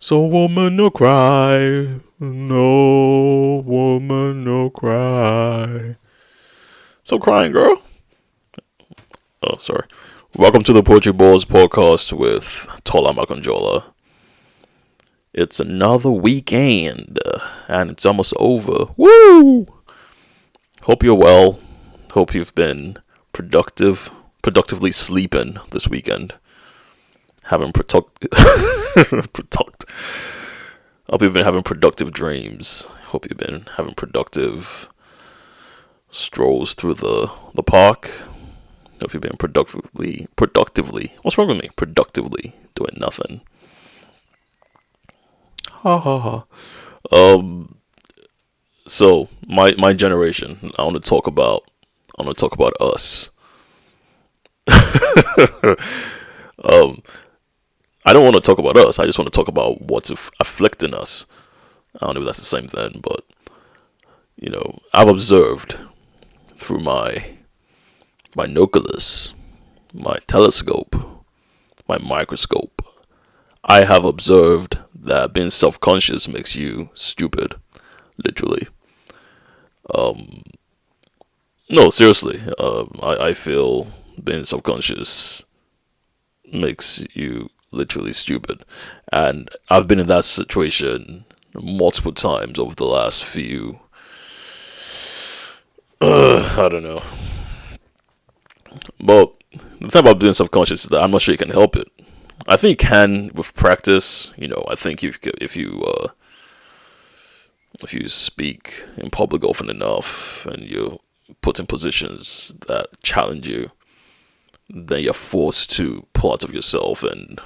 So woman no cry, no woman no cry. So crying girl. Oh, sorry. Welcome to the Poetry Balls podcast with Tola Makonjola. It's another weekend, and it's almost over. Woo! Hope you're well. Hope you've been productively sleeping this weekend. Having Hope you've been having productive dreams. Hope you've been having productive strolls through the park. Hope you've been productively. What's wrong with me? Productively doing nothing. Ha ha ha. So my generation. I want to talk about us. I don't want to talk about us. I just want to talk about what's afflicting us. I don't know if that's the same thing, but I've observed through my binoculars, my telescope, my microscope. I have observed that being self-conscious makes you stupid, literally. No, seriously. I feel being self-conscious makes you literally stupid, and I've been in that situation multiple times over the last few. I don't know. But the thing about being self-conscious is that I'm not sure you can help it. I think you can with practice. I think if you speak in public often enough and you put in positions that challenge you, then you're forced to pull out of yourself and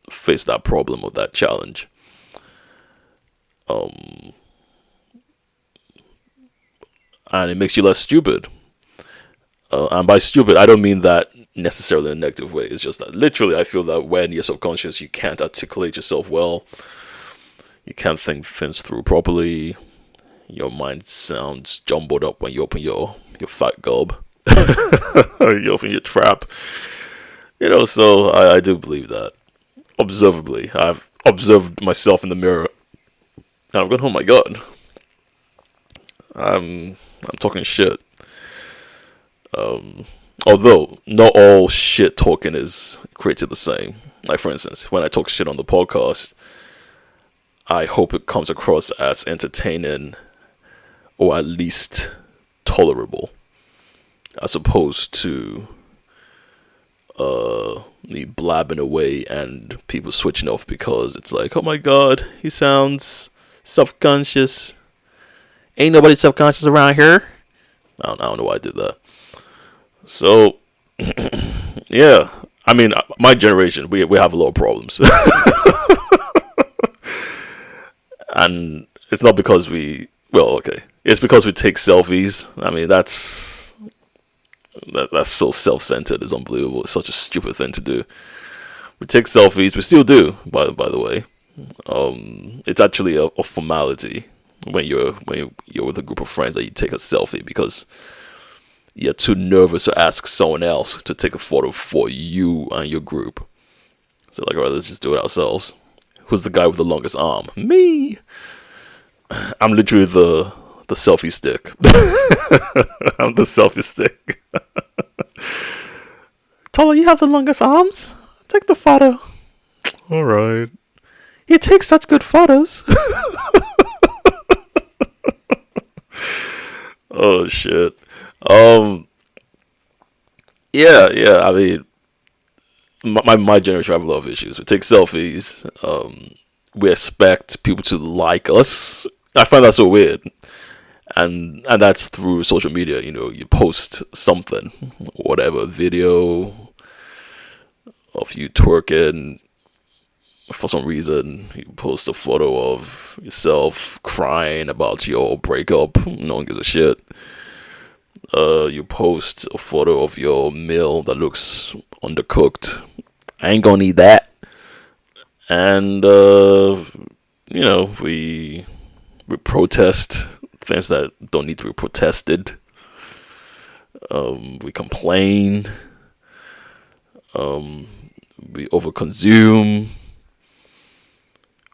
face that problem or that challenge. And it makes you less stupid. And by stupid, I don't mean that necessarily in a negative way. It's just that literally I feel that when you're subconscious, you can't articulate yourself well. You can't think things through properly. Your mind sounds jumbled up when you open your fat gob. You open your trap. So I do believe that. Observably, I've observed myself in the mirror, and I've gone, oh my god, I'm talking shit. Although not all shit talking is created the same. Like, for instance, when I talk shit on the podcast, I hope it comes across as entertaining or at least tolerable, as opposed to me blabbing away and people switching off because it's like, oh my god, he sounds self-conscious. Ain't nobody self-conscious around here. I don't know why I did that. So, yeah. I mean, my generation, we have a lot of problems. And it's not because it's because we take selfies. I mean, that's so self-centered. It's unbelievable. It's such a stupid thing to do. We take selfies. We still do, by the way. It's actually a formality when you're with a group of friends that you take a selfie because you're too nervous to ask someone else to take a photo for you and your group. So like, alright, let's just do it ourselves. Who's the guy with the longest arm? Me. I'm literally the selfie stick. I'm the selfie stick. Tola, you have the longest arms. Take the photo. All right. You take such good photos. Oh shit. Yeah. I mean, my generation have a lot of issues. We take selfies. We expect people to like us. I find that so weird. And that's through social media. You post something, whatever, video of you twerking. For some reason, you post a photo of yourself crying about your breakup. No one gives a shit. You post a photo of your meal that looks undercooked. I ain't gonna eat that. And we protest things that don't need to be protested. We complain. We overconsume.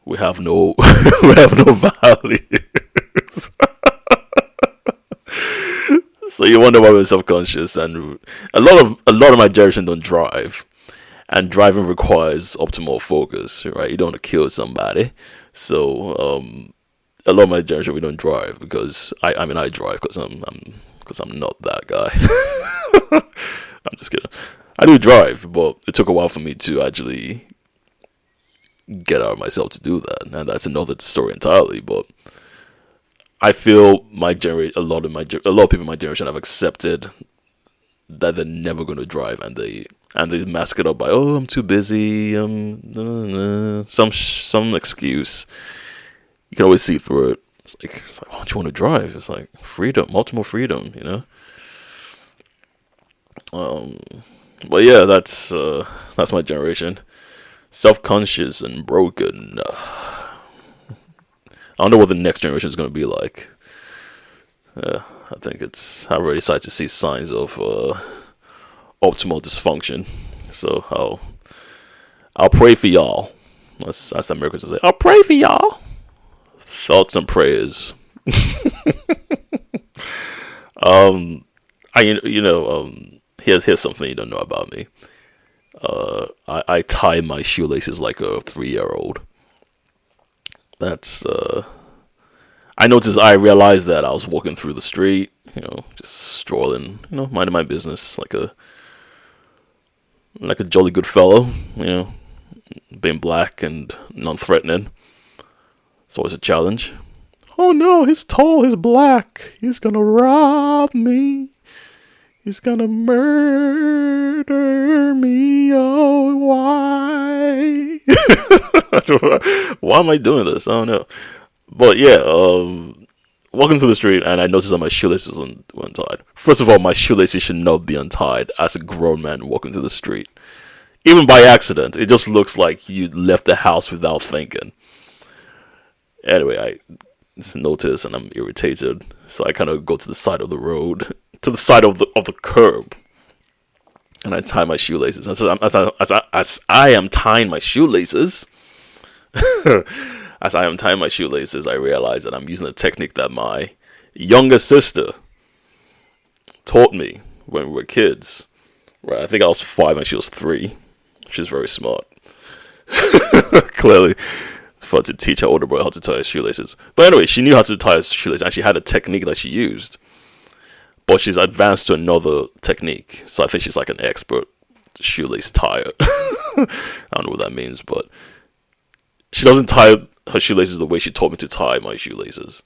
we have no we have no values. So you wonder why we're self-conscious, and a lot of my generation don't drive, and driving requires optimal focus, right? You don't want to kill somebody, so a lot of my generation we don't drive because I mean I drive because I'm not that guy. I'm just kidding. I do drive, but it took a while for me to actually get out of myself to do that, and that's another story entirely. But I feel my generation, a lot of people in my generation have accepted that they're never going to drive, and they mask it up by, oh, I'm too busy, some excuse. You can always see through it. It's like, why don't you want to drive? It's like freedom, ultimate freedom, you know. But yeah, that's my generation. Self-conscious and broken. I don't know what the next generation is going to be like. I think I'm already starting to see signs of optimal dysfunction. So I'll pray for y'all. That's the Americans say. I'll pray for y'all. Thoughts and prayers. Here's something you don't know about me. I tie my shoelaces like a 3-year-old. That's I realized that I was walking through the street, just strolling, minding my business like a jolly good fellow, being black and non-threatening. It's always a challenge. Oh no, he's tall, he's black, he's gonna rob me. He's gonna murder me. Oh, why? Why am I doing this? I don't know. But yeah, walking through the street, and I noticed that my shoelaces were untied. First of all, my shoelaces should not be untied as a grown man walking through the street. Even by accident. It just looks like you left the house without thinking. Anyway, I just noticed and I'm irritated. So I kind of go to the side of the road, to the side of the curb, and I tie my shoelaces. As I am tying my shoelaces, I realize that I'm using a technique that my younger sister taught me when we were kids. Right, I think I was 5 and she was 3. She's very smart. Clearly, fun to teach her older brother how to tie his shoelaces. But anyway, she knew how to tie his shoelaces, and she had a technique that she used. But she's advanced to another technique, so I think she's like an expert shoelace tire. I don't know what that means, but she doesn't tie her shoelaces the way she taught me to tie my shoelaces.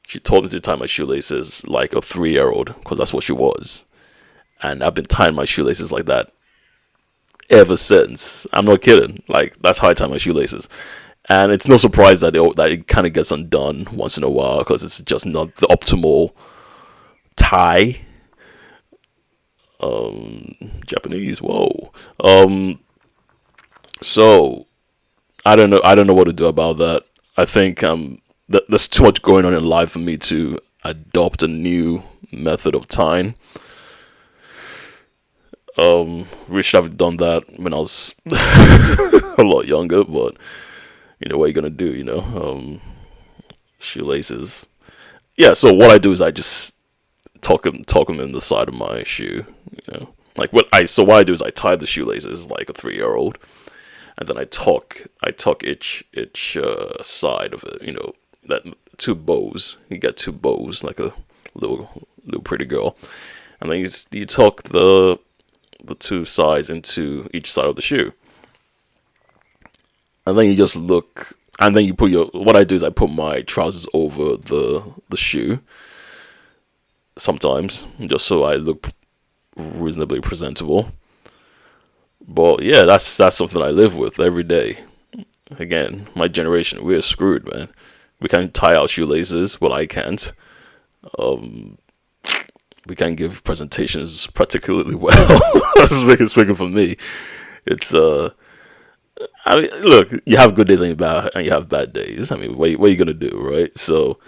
She taught me to tie my shoelaces like a 3-year-old, because that's what she was. And I've been tying my shoelaces like that ever since. I'm not kidding. Like, that's how I tie my shoelaces. And it's no surprise that it kind of gets undone once in a while, because it's just not the optimal tie. Japanese, whoa. So I don't know what to do about that. I think there's too much going on in life for me to adopt a new method of tying. We should have done that when I was a lot younger, but what are you gonna do? Shoelaces. Yeah. So what I do is I just tuck them in the side of my shoe. Like what I do is I tie the shoelaces like a 3-year-old, and then I tuck each side of it. That 2 bows. You get 2 bows like a little pretty girl, and then you tuck the 2 sides into each side of the shoe, and then you just look, and then you put what I do is I put my trousers over the shoe sometimes, just so I look reasonably presentable. But yeah, that's something I live with every day. Again, my generation, we're screwed, man. We can't tie our shoelaces. Well, I can't. We can't give presentations particularly well. Speaking for me, it's I mean, look, you have good days and you have bad days. I mean, what are you gonna do, right? So,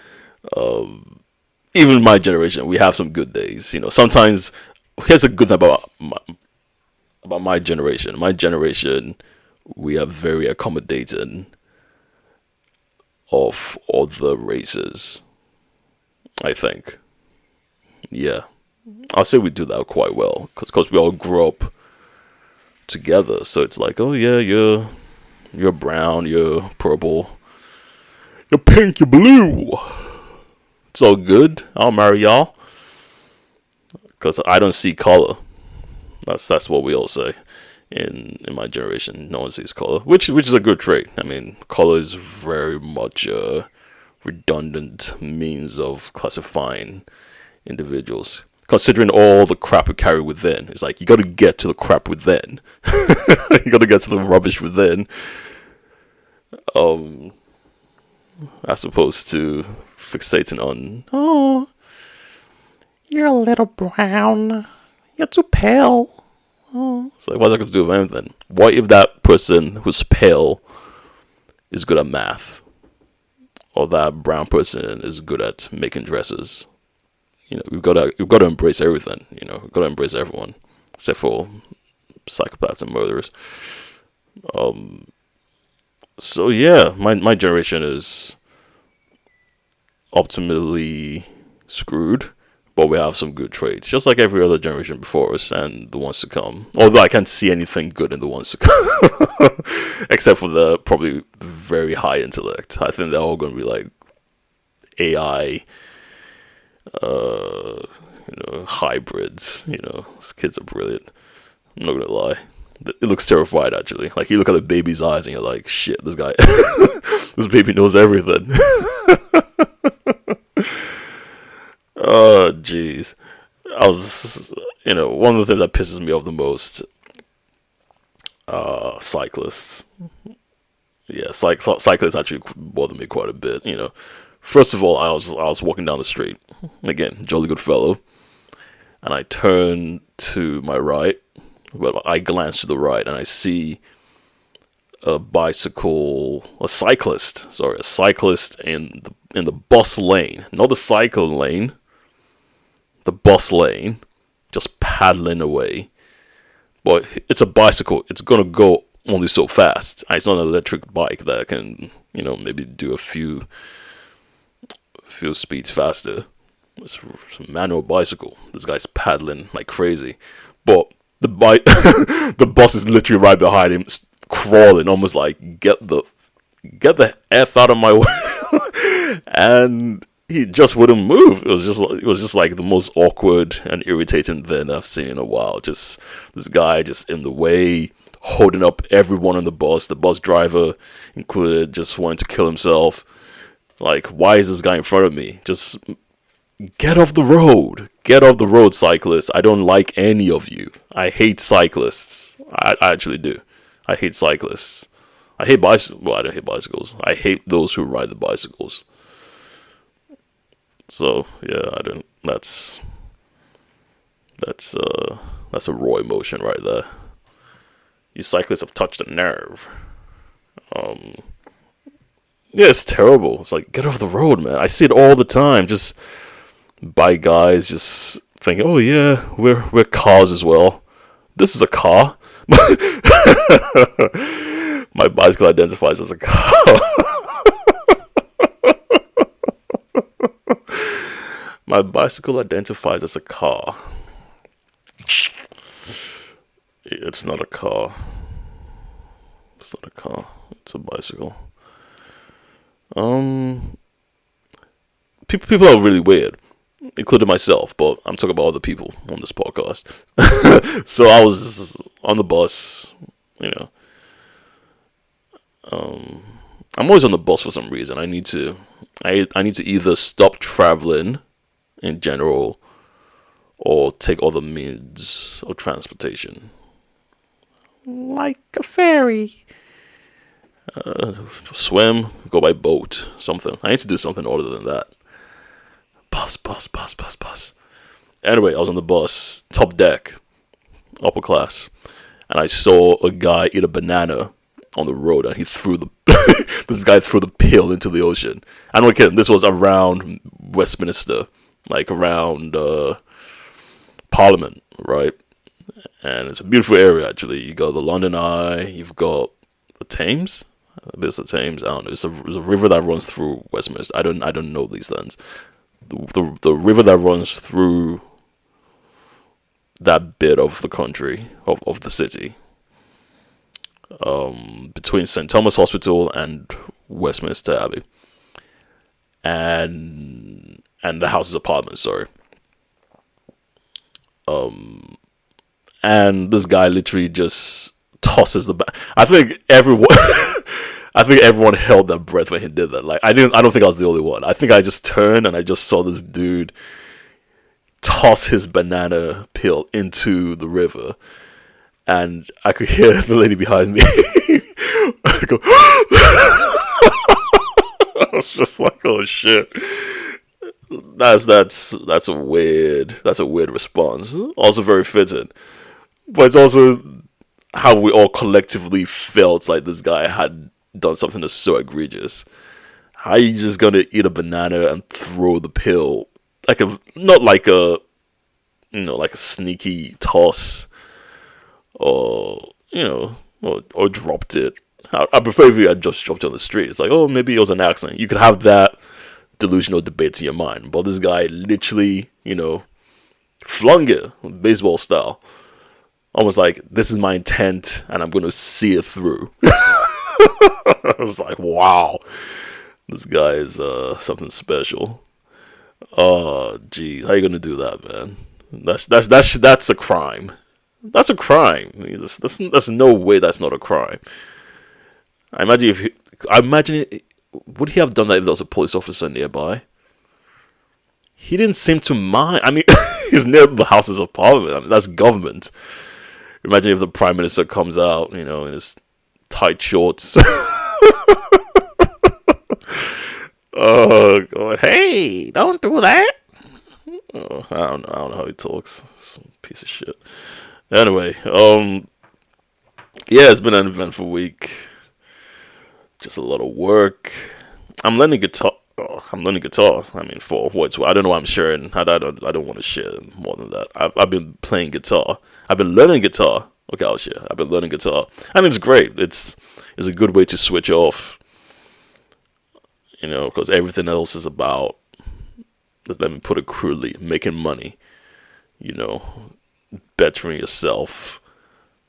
even my generation, we have some good days. Sometimes here's a good thing about my generation. My generation, we are very accommodating. of other races, I think. Yeah, I'll say we do that quite well because we all grew up together. So it's like, oh yeah, you're brown, you're purple, you're pink, you're blue. It's all good. I'll marry y'all because I don't see color. That's what we all say. In my generation, no one sees color, which is a good trait. I mean, color is very much a redundant means of classifying individuals. Considering all the crap we carry within, it's like you got to get to the crap within. You got to get to the rubbish within. As opposed to fixating on, oh, you're a little brown, you're too pale. Oh, it's like, what's that got to do with anything? What if that person who's pale is good at math, or that brown person is good at making dresses? You know, we've got to embrace everything. You know, we've got to embrace everyone, except for psychopaths and murderers. So yeah, my generation is optimally screwed, but we have some good traits, just like every other generation before us and the ones to come. Although I can't see anything good in the ones to come, except for the probably very high intellect. I think they're all going to be like AI, hybrids. You know, these kids are brilliant. I'm not gonna lie. It looks terrified, actually. Like, you look at a baby's eyes and you're like, shit, this guy, this baby knows everything. Oh, jeez. One of the things that pisses me off the most, cyclists. Yeah, cyclists actually bother me quite a bit, you know. First of all, I was walking down the street. Again, jolly good fellow. And I turn to my right. Well, I glance to the right and I see a cyclist in the bus lane, not the cycle lane, the bus lane, just paddling away. But it's a bicycle. It's gonna go only so fast. It's not an electric bike that can, maybe do a few speeds faster. It's a manual bicycle. This guy's paddling like crazy, but the bus is literally right behind him, crawling, almost like get the f out of my way, and he just wouldn't move. It was just like the most awkward and irritating thing I've seen in a while. Just this guy just in the way, holding up everyone on the bus driver included, just wanting to kill himself. Like, why is this guy in front of me? Just get off the road. Get off the road, cyclists. I don't like any of you. I hate cyclists. I actually do. I hate cyclists. I hate bicycles. Well, I don't hate bicycles. I hate those who ride the bicycles. So, yeah, I don't. That's a raw emotion right there. You cyclists have touched a nerve. Yeah, it's terrible. It's like, get off the road, man. I see it all the time. Just by guys just thinking, oh yeah, we're cars as well. This is a car. My bicycle identifies as a car. My bicycle identifies as a car. It's not a car. It's not a car. It's a bicycle. People are really weird, including myself, but I'm talking about other people on this podcast. So I was on the bus, I'm always on the bus for some reason. I need to either stop traveling in general or take other means of transportation, like a ferry. Swim, go by boat, something. I need to do something other than that. Bus. Anyway, I was on the bus, top deck, upper class, and I saw a guy eat a banana on the road, and he threw this guy threw the peel into the ocean. I'm not kidding. This was around Westminster, like around Parliament, right? And it's a beautiful area, actually. You got the London Eye, you've got the Thames. There's the Thames. I don't know. There's a river that runs through Westminster. I don't know these things. The river that runs through that bit of the country of the city, between St Thomas Hospital and Westminster Abbey, and the house's apartment. Sorry. And this guy literally just tosses the bag. I think everyone, I think everyone held their breath when he did that. Like I don't think I was the only one. I think I just turned and I just saw this dude toss his banana peel into the river, and I could hear the lady behind me. I go, I was just like, oh shit. That's a weird response. Also very fitting. But it's also how we all collectively felt like this guy had done something that's so egregious. How are you just gonna eat a banana and throw the pill not like a like a sneaky toss, or or dropped it. I prefer if you had just dropped it on the street. It's like, oh, maybe it was an accident. You could have that delusional debate in your mind, but this guy literally flung it baseball style, almost like, this is my intent and I'm going to see it through. I was like, wow, this guy is something special. Oh geez, how you gonna do that, man? That's a crime. That's a crime. There's no way that's not a crime. I imagine would he have done that if there was a police officer nearby? He didn't seem to mind. I mean, he's near the houses of parliament. I mean, that's government. Imagine if the prime minister comes out, in his tight shorts. Oh God! Hey, don't do that. Oh, I don't know how he talks. Some piece of shit. Anyway, yeah, it's been an eventful week. Just a lot of work. I'm learning guitar. I mean, for what's I don't know what I'm sharing. I don't want to share more than that. I've been playing guitar. I've been learning guitar. Okay, I'll share. I've been learning guitar, and it's great. It's a good way to switch off. Because everything else is about, let me put it crudely, making money. Bettering yourself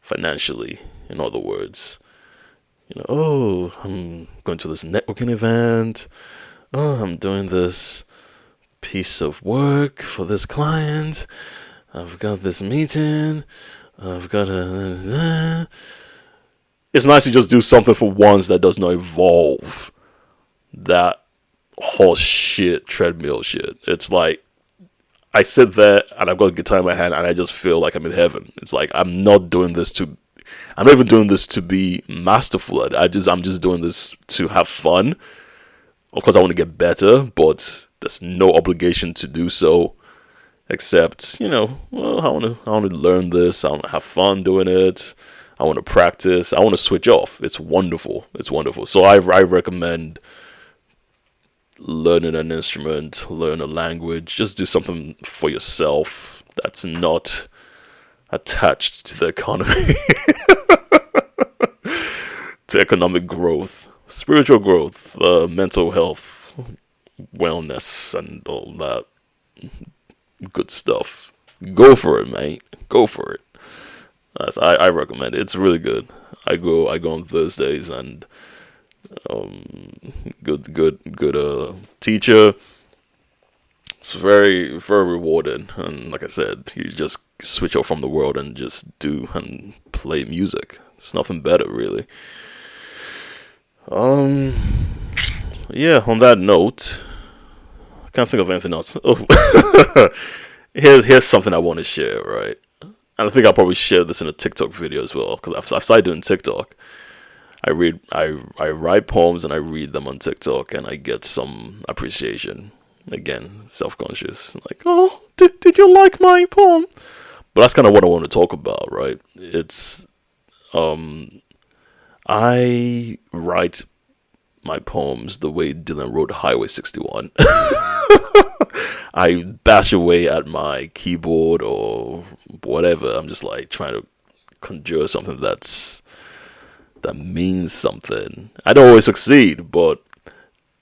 financially. In other words. Oh, I'm going to this networking event. Oh, I'm doing this piece of work for this client. I've got this meeting. I've got a... It's nice to just do something for once that does not involve that horse shit, treadmill shit. It's like, I sit there and I've got a guitar in my hand and I just feel like I'm in heaven. It's like, I'm not even doing this to be masterful. I'm just doing this to have fun. Of course, I want to get better, but there's no obligation to do so. Except, well, I want to learn this. I want to have fun doing it. I want to practice. I want to switch off. It's wonderful. So I recommend learning an instrument, learn a language. Just do something for yourself that's not attached to the economy. To economic growth, spiritual growth, mental health, wellness, and all that good stuff. Go for it, mate. Go for it. I recommend it. It's really good. I go on Thursdays, and good teacher. It's very, very rewarding, and like I said, you just switch off from the world and just do and play music. It's nothing better, really. Yeah, on that note, I can't think of anything else. Oh, here's something I want to share, right? And I think I'll probably share this in a TikTok video as well, because I've started doing TikTok. I write poems and I read them on TikTok, and I get some appreciation. Again, self-conscious, like, oh, did you like my poem? But that's kind of what I want to talk about, right? It's I write my poems the way Dylan wrote Highway 61. I bash away at my keyboard or whatever. I'm just like trying to conjure something that's that means something. I don't always succeed, but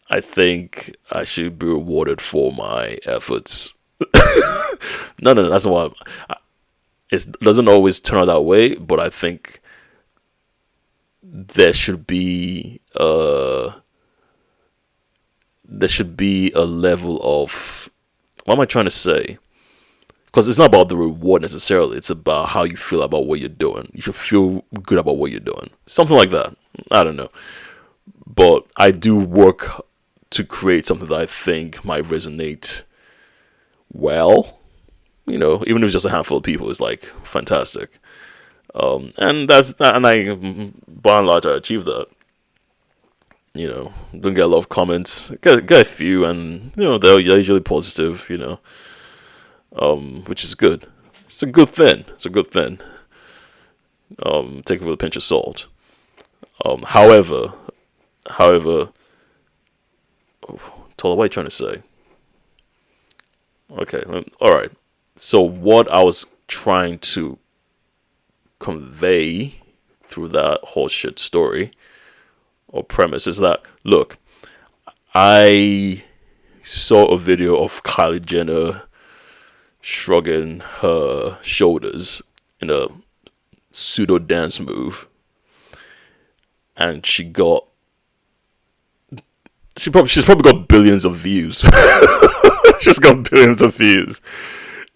I think I should be rewarded for my efforts. No, that's not what it doesn't always turn out that way, but I think there should be a level of, what am I trying to say? Because it's not about the reward necessarily. It's about how you feel about what you're doing. You should feel good about what you're doing. Something like that. I don't know. But I do work to create something that I think might resonate well. Even if it's just a handful of people, it's like fantastic. And I, by and large, I achieved that. Don't get a lot of comments. Get a few, and they're usually positive. Which is good. It's a good thing. Take it with a pinch of salt. However, Tola, what are you trying to say? Okay, all right. So what I was trying to convey through that whole shit story or premise is that, look, I saw a video of Kylie Jenner shrugging her shoulders in a pseudo dance move, and she's probably got billions of views. She's got billions of views.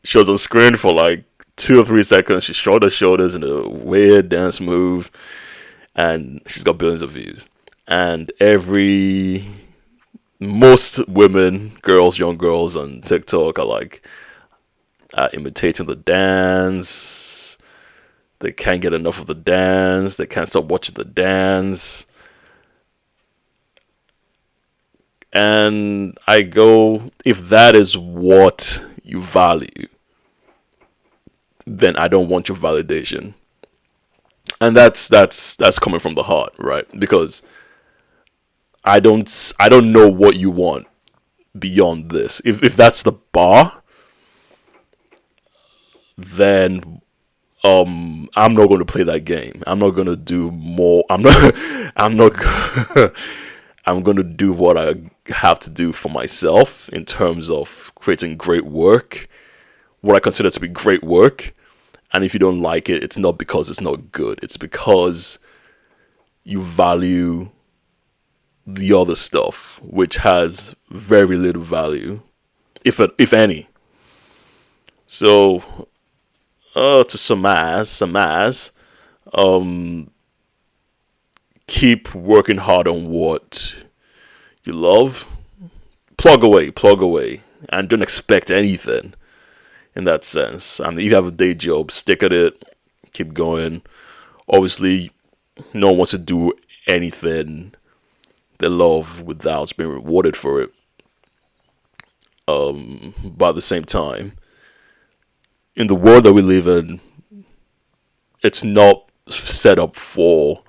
She was on screen for like 2 or 3 seconds. She shrugged her shoulders in a weird dance move, and she's got billions of views. And most women, young girls on TikTok are like imitating the dance. They can't get enough of the dance. They can't stop watching the dance. And I go, if that is what you value, then I don't want your validation. And that's coming from the heart, right? Because I don't know what you want beyond this. If that's the bar, then I'm not going to play that game. I'm not going to do more. I'm going to do what I have to do for myself in terms of creating great work, what I consider to be great work. And if you don't like it, it's not because it's not good. It's because you value the other stuff, which has very little value, if any. So, to surmise, keep working hard on what you love. Plug away, and don't expect anything in that sense. I mean, if you have a day job, stick at it, keep going. Obviously, no one wants to do anything they love without being rewarded for it. But at the same time, in the world that we live in, it's not set up for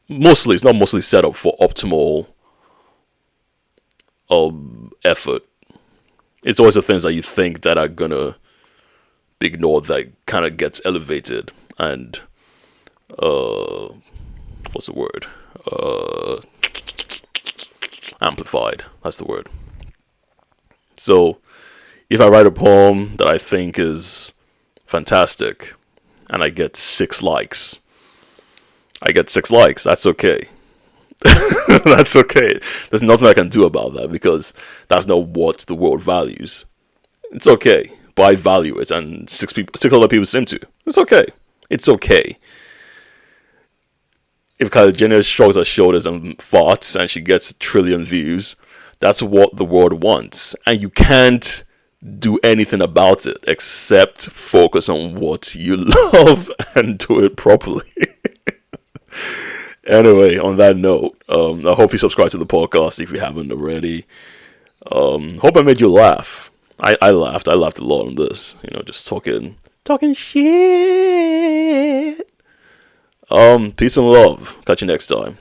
it's not mostly set up for optimal effort. It's always the things that you think that are gonna be ignored that kind of gets elevated and what's the word? Amplified. That's the word. So if I write a poem that I think is fantastic and I get 6 likes, that's okay. That's okay. There's nothing I can do about that because that's not what the world values. It's okay, but I value it, and 6 other people seem to. It's okay. If Kylie Jenner shrugs her shoulders and farts and she gets 1 trillion views, that's what the world wants, and you can't do anything about it except focus on what you love and do it properly. Anyway, on that note, I hope you subscribe to the podcast if you haven't already. Hope I made you laugh. I laughed a lot on this, just talking shit. Peace and love. Catch you next time.